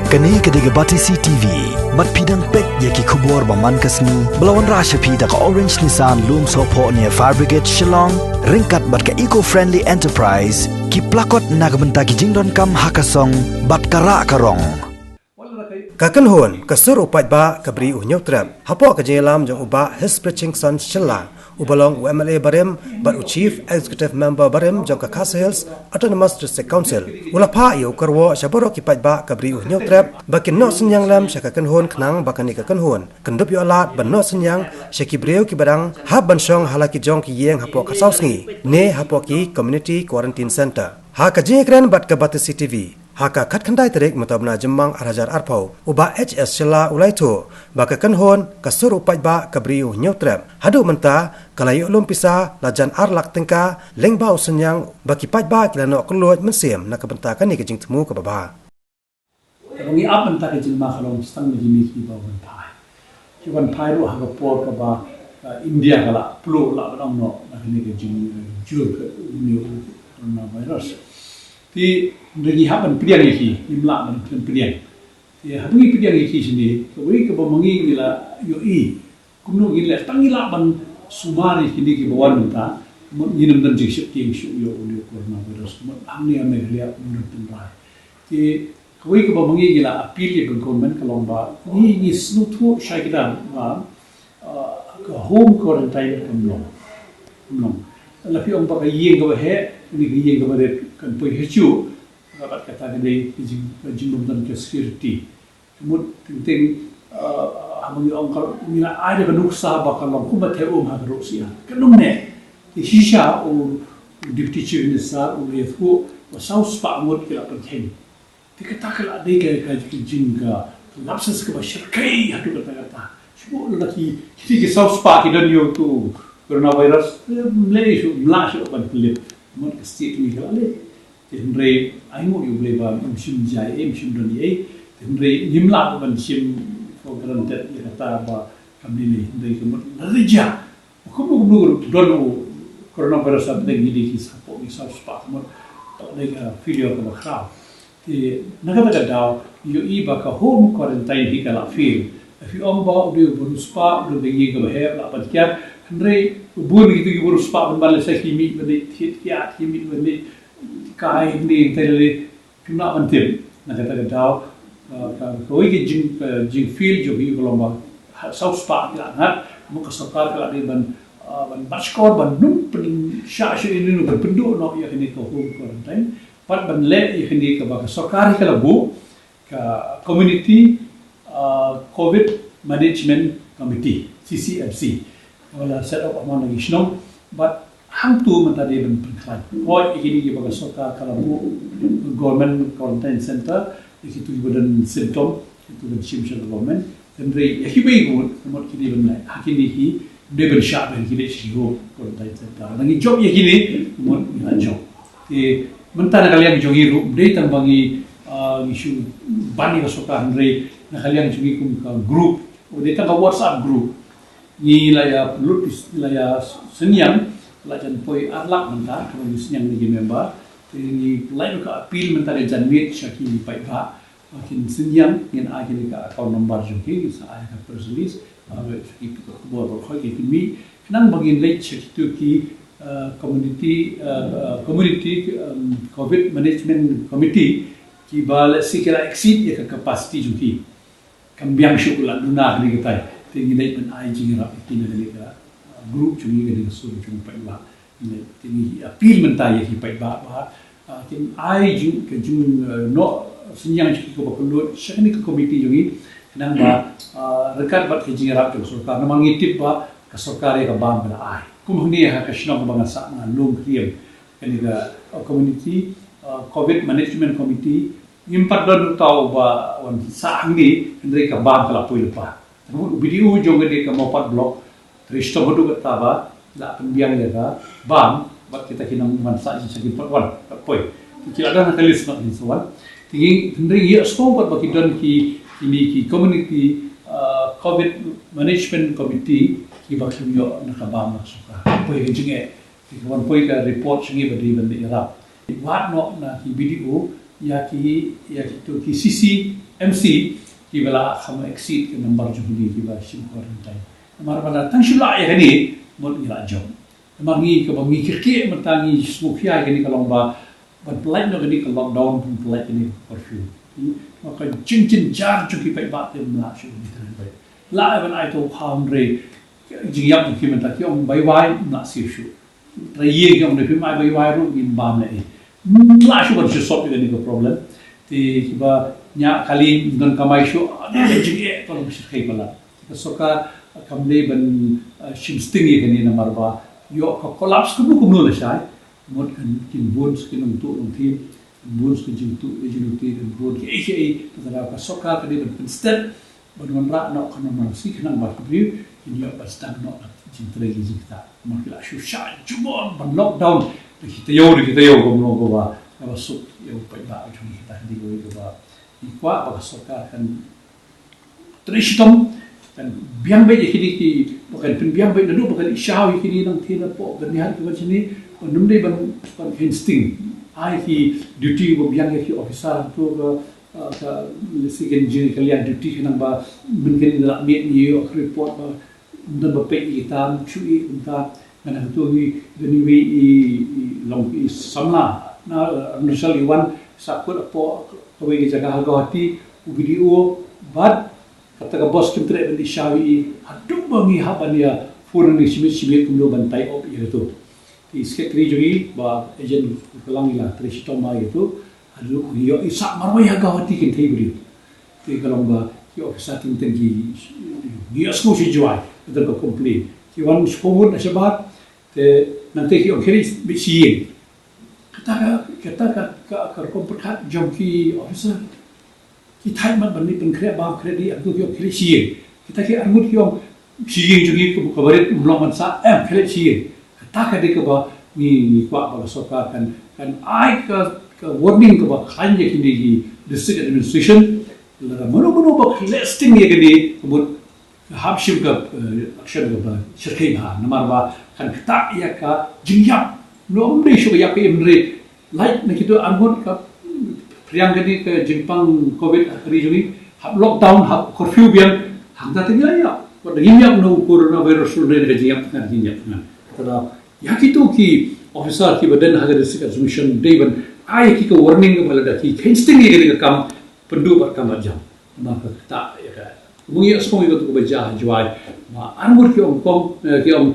Kani kediga Batisi TV, mat pidang pek yaki kubur baman kasni, belawan rasha pida ka Orange Nissan Loom Sopo near Fire Brigade Shillong, ringkat bat ka eco-friendly enterprise, ki plakot nagbenta ki jingdon kam hakasong, bat kara karong. Kakan hon, kasur upat ba kabri unyok trap, hapo kajelam jang uba his preaching son Shilla, ubalong UMLA Barem, but Chief Executive Member Barem jang Kakas Hills Autonomous District Council. Ulapa iyo karwo syaboro kipat ba kabri unyok trap, bakin no senyang lam syakakan hon kenang bakani kakan hon, kendup yo alat ban no senyang syaki breu ki barang hab ban syong halaki jong ki yeng hapo kasausngi, ne hapo ki Community Quarantine Center. Ha kajekren bat kabatisi TV. Haka kat kandai terik matabna jemang arajar arpau uba HS Shilla ulaito baka kanhon kasur upai ba kabriu nyautrem hadu menta kalayu lum pisa lajan arlak tengka lengbau senyang baki pai ba kilano keluat mensiem nak kebentakan ni kejing temu ke baba ngi ap menta kejing ma khalong stang ni mi ki ba wan pai ki wan pai ru ha por ka ba India kala plu la dong no nak ni kejing jur ke ni coronavirus ti ngi haban pidiang iki imla man pidiang ti habungi pidiang iki sini kawai ke bomongi gila yo I kumno gila tangila ban sumari kini ki bawan menta yinam dan jik ting shu yo ulio coronavirus hamni ame glia mun tunrai ti kawai ke bomongi gila apil ye government kalomba ni snu thu shaikidan ma home quarantine kamlong la fi ong ba yeng ga he ni yeng ga de kan poi hechu rapat kata ni jing dan ke security kemudian penting hamang ong kal mina ada benuksa bakal long kuma the ha rusia kenum ne ti shisha o deputy chief minister o yefu o south spa mot kila penting ti kata kala de ka jing ga lapses ke bashirkai hadu kata semua lagi ki south spa ki don yo tu coronavirus mleshu mlashu ban pelit mot ke state ni kala Henry aingo yu bleba mshim jai mshim doni Henry nimla ban shim for granted ya kata ba kamili Henry kemut rija kumu don coronavirus ab deng di sapo ni sa spa mot deng video ka kha ti nagata daw yu I ba ka home quarantine hi kala feel if you omba du buru spa du deng ga he la pat kya Henry bun gitu buru spa ban bal sa kimi bani thit kya kimi bani kai ni tele kena penting nak kata daw kau ini jing feel jo bi kolomba south spa lah ngat muka sokar kalau di ban baskor ban num pening sya ini nu berpendu no ya kini ko home quarantine pat ban le ya kini ka sokar kalau bu ka community covid management committee CCMC wala set up among lagi snow but hang tu mentadi ben penklai hoi ikini ki baga soka kalabu government quarantine center ikitu ibadan symptom itu ben shimshal government dan rei yakibai gun mot kini ben hakini hi deben sha ben kini shigo quarantine center nangi job yakini mot ina job ti mentana kalian jogi ru dei tambangi isu bani ka soka rei na kalian jogi kum ka group o dei ta WhatsApp group ni la ya lutis la ya senyang lajan poi arlak menta kalau yang di member ini lain ka appeal menta de janmit syaki pai ba makin senyang yang akhir ka account number joki sa ai ka press release itu bo bo khoi ki mi nang bagin late syaki tu ki community covid management committee ki bal sikira exceed ya ka capacity joki kambiang syukulan duna ni kita tinggi late men ai jingra itina ni ka group cumi ke dengan suruh cumi pai ba ini appeal mentai hi pai ba tin ai jing ke jing no senyang ki ko bakulu syakni ke komiti jungi nang ba rekat bat ke jing rap ke sarkar namang itip ba ke sarkar ka bang bala ai kum hni ha ka shnong bang sa na lum kriem kani ga community covid management committee impat don tau ba wan sa angni ndri ka bang kala pui lepa video jong de ka mopat blog Risto hodu kata ba la pembiang ya ka bam bat kita kinang mansa sakit patwan poi kila ada kalis nak ni soal tinggi hendring ya stong bat bakidon ki ini ki community covid management committee ki bakim yo nakabam nak suka poi jinge ki wan poi ka report singi badi bandi ra wat no na ki video ya ki tu ki sisi MC ki bala kham exceed ke number jo ni ki ba sim ko ran tai mar bala tang shula ya ni mon ila jom mar ni ke ba mi ki matangi smokia ke ni kalong ba plan no ni ka lockdown plan ni curfew maka jin jar jo ki pai ba te na shu ni tan bai la ban ai to kham re jing yap ki man ta ki om bai wai na si shu tra ye ki om ne pi mai bai wai ru in bam le la shu ban shu sop ni ko problem ti ki ba nya kali don kamai shu ne jing e to lo shi khai bala soka kamle ban shim sting ye ni na marba yo ka collapse ku no le shai mod kan kin bones kin um tu um thi bones ku jing tu ti den road ke e ta ka soka ka de ban instead ban wan ra no kan ma si kan ma ku in yo pas tan no jing tre gi jikta ma la shu sha jumon ban lockdown kita yo ko no ko ba ba su yo pa ba ju ni ta di ko ba ni kwa ba soka kan trishtom kan biang be kini ki bukan pin biang be nadu bukan isyaw kini nang thina po ganihan ko sini numde ban instinct ai ki duty bo biang ki officer to ka second jin kalian duty kan ba mungkin la me ni report ba dan ba pe kita chui unta mana tu ni gani we long is samna na nursal iwan sakut po ko we jaga hagati video bad kata ka bos kim tre bendi shawi adu bangi habania phone ni simit kumlo bantai op itu ti sekretari jogi ba agent kalang ila tristoma itu adu yo isa marwai hagawati kin thei bri ti kalong ba ki officer tin tengi ni asko si joai ada ko complain ki wan spomut na sabat te nanti ki okeri bi si kata ka komperkat jomki officer ki thai man ban ni pen khre ba khre di atu yo khre chi kita ki angut yo chi jungi ko kabaret mlong man sa khre chi ta ka de ko ba ni kwa ba so ka kan ai ka warning ko ba khan ye ki ni district administration la mono ba listing ye ki ko hab shim ka action ko ba shirkai ba namar ba kan ta ya ka jingyap no mri shu ya ka imre like na kitu angut ka priang gani ke jingpang covid hari juni hab lockdown hab curfew biang hangda te ya ko dagim ya no coronavirus re ke jingyap kan jingyap na tada ya kitu ki officer ki badan haga district administration deban ai ki ko warning ko malada ki instinct ye ke kam pendu bar kam jam maka ta ya ka mungi asko yo to ba ja jwai ma angur ki om kom ki om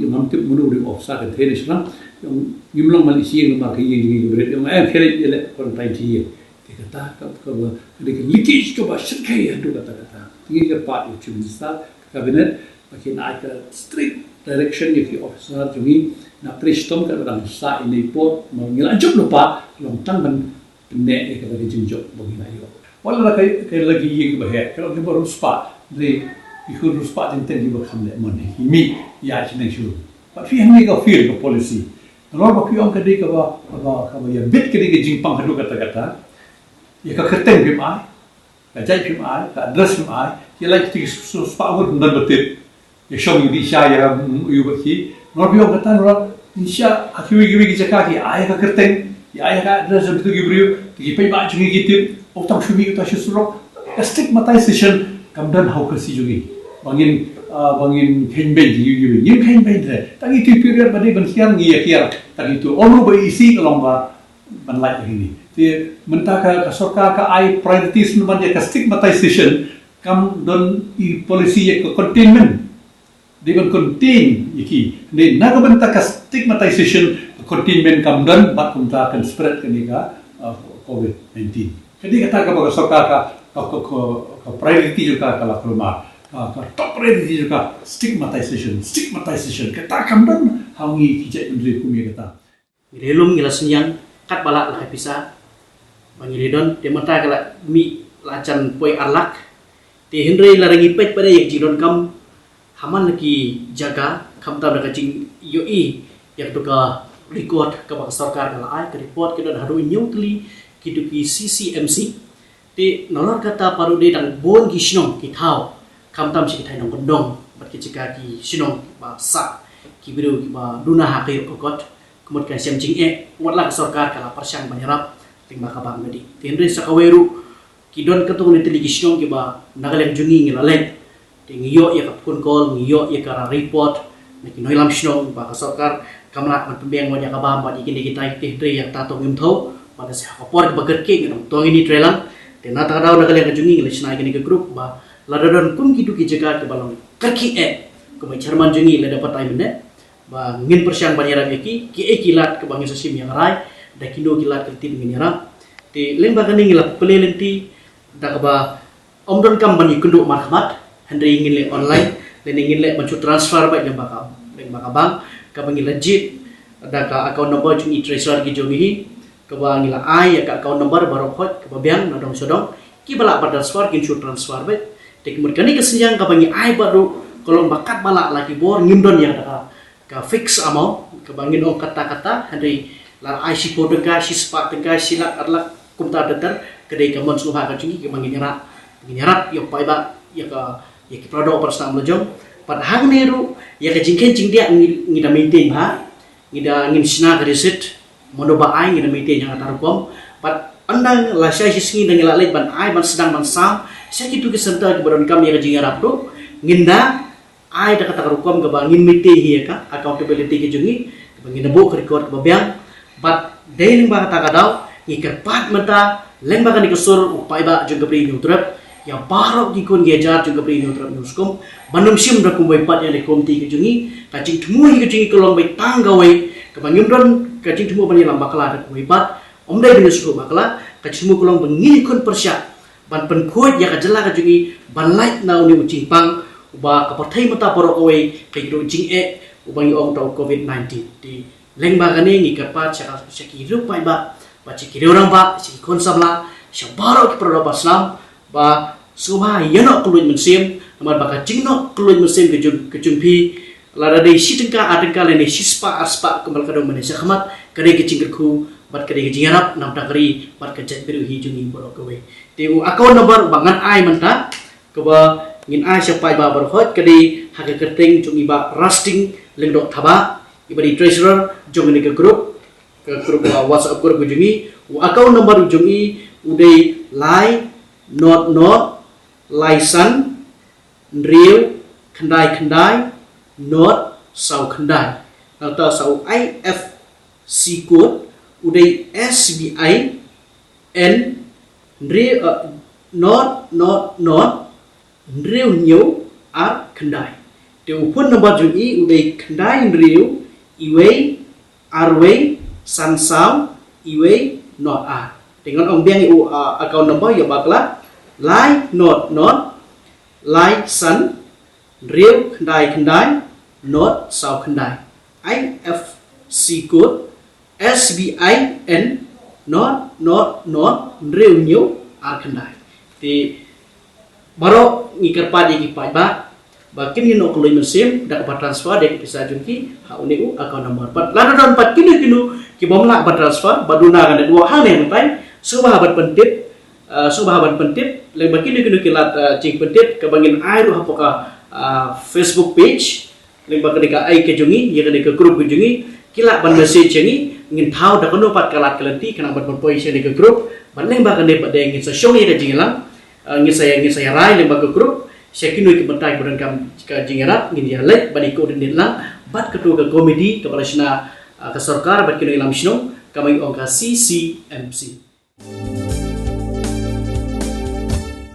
nam tip munu ri officer ke thene shlang yung gimlong Malaysia ng mga kiying berat yung kaya ele kontain tiye kata ka ba de leakage ko ba shirkai adu kata tiye ka part yung chumista cabinet makin ai ka strict direction yung officer jungi na tristom ka rang sa ini port mangila job lupa long tang ban ne ka ba jinjo bogina yo wala kay lagi yi ba he kalau ki baru spa de ikut spa din ten di ba khamle mon himi ya chineng shu but fi hemi ka feel ka policy Nor ba kiyong kadi ka ba ya bit kadi ka jingpang hadu kata ya ka kerteng pim ai ka jai pim ai ka address pim ai ya like ti so spawur ndan batit ya shom di sha ya yu ba ki nor biyo kata nor insha akiwi giwi ki jaka ki ai ka kerteng ya ai ka address bitu gibriu ki pai ba jungi gitip o tam shumi ta shusro stigmatization kamdan hau ka si jugi bangin kenbe yu yu kenbe de tagi tu period bade ban siang ngi ya tagi tu onu ba isi kalong ba ban lai ini ti menta ka soka ka ai priorities no ban ka stigmatization kam don I policy ya ka containment they ban contain iki ne naga benta ka stigmatization containment kam don ba kunta kan spread kani ka covid-19 kadi kata ka ba soka ka priority juga ka la top priority juga stigmatization kata kamdan hangi kijak indri kumi kata relum ngilas yang kat balak lah bisa bangilidon demata kala mi lacan poi alak te henry larangi pet pada yak jidon kam haman lagi jaga kam tam da kacing yoi yang tu ka record ka bang sarkar kala ai ka report ke don hadu nyutli kidu ki CCMC te nolak kata paru de dang bon gishnong ki thau kam tam si thai nong gondong bat ki chika ki sinong ba sa ki biru ki ba duna ha kayo kokot kumot ka siam jing wat la sarkar kala parsang banirap ting maka bang medi tenre sa kaweru kidon ketu ni television ke ba nagalem jungi ngilalek ngiyo ya ka phone call ngiyo ya ka report naki noilam shnong ba ka sarkar kamra man pembeng mo ya ka ba ba ikin kita ikte yang tato ngim tho pada se ha por ba ger ke ngam to ini trelang te na ta daw nagalem jungi ngile snai ke group ba ladadon kum kitu ki jaga ke balong kaki ke mai charman jungi le dapat time ne ba ngin persiang banyara ki kilat ke bangsa sim yang rai da kindo kilat ke tin ngin yara te lemba kan ngila pelelenti da ka ba omdon kam bani kundu marhamat handai ingin le online dan ingin le bantu transfer baik lemba ka bang ka bangi legit da ka account number jungi treasurer ki jogi ka ba ngila ai ka account number baru hot ka biang na dong sodong ki bala pada transfer kin transfer baik te kemudian kesenjang ka bangi ai baru kalau bakat bala lagi bor ngimdon yang da ka fix amount ka bangin ong kata-kata handai la ai si podega si spa tengah sila adalah kumta datar kedai kamon suha ka jungi ke manginyarat yo pai ba ya ka produk personal melojong pada hang neru ya ka jingken jingdia ngida maintain ha ngida ngin sina ka reset mono ba ai ngida maintain yang atar kom pat andang la sai singi dang la lek ban ai ban sedang ban sam sai kitu ke senta ke baron kam ya ka jingarap do nginda ai da kata kom ga bangin maintain hi ka accountability ke jungi bangin bo record ka babiang but dailing ba kata kadau ikat pat mata lemba kan ikasur upai ba juga beri nutrap yang parok di kon gejar juga beri nutrap nuskom bandum sim da kumbai pat yang lekomti ke jungi kacing temu ke jungi kolong bai tanggawai ke bangim don kacing temu bani lamba kala da kumbai pat omdai dengan suku bakala kacing temu kolong bengi kon persya ban penkuat ya kajela ke jungi ban light na uni ucing pang uba kapatai mata porok awai ke do jing ubangi ong tau covid-19 di lemba kan ni ikat pat syaki rupai ba baca kiri orang ba si konsabla syabaro ki produk baslam ba subha yano keluit mesim amar baka jingno keluit mesim ke jumpi lara dei si tengka adengka lene sispa aspa kembal kadong manusia khamat kare ke jingkerku bat kare ke jingarap nam takri bat ke jet biru hi jungi borok kowe tiu account number bangan ai manta ke ba ngin ai siapa ba berhot kedi haga kerting jungi ba rusting lengdok thaba ibadi treasurer jungi ke group grup WhatsApp grup jungi account number jungi udai lai not laisan real khandai not sau khandai atau sau IFC code udai SBI N real not real new ar khandai tu phone number jungi udai khandai real iway arway sansau iwe not a dengan ong biang account number ya bakla lai not lai san real khandai not sau khandai IFC code SBI N not real new a khandai di baro ngikar pa di pa ba bakin hino keluar mesim dak transfer dek bisa junki ha uni account number pat lana don pat kini ki bomla transfer baduna kan dua hal yang penting sahabat pentip le bakin kilat cing pentip ke bangin air apakah Facebook page le bakin ka ai ke jungi ya ke grup ke jungi kilat ban message ni ngin tahu dak no pat kalat kelenti kana ban position ke grup ban le bakin de pada ngin sa show ya jingilang ngin saya rai le bakin grup Syakinu ke bentai budan kam ke jingarat ngin dia lek bani koordinat lang bat ketua ke komedi kepala sina ke sarkar bat kinu ilam sino kami ong ka CCMC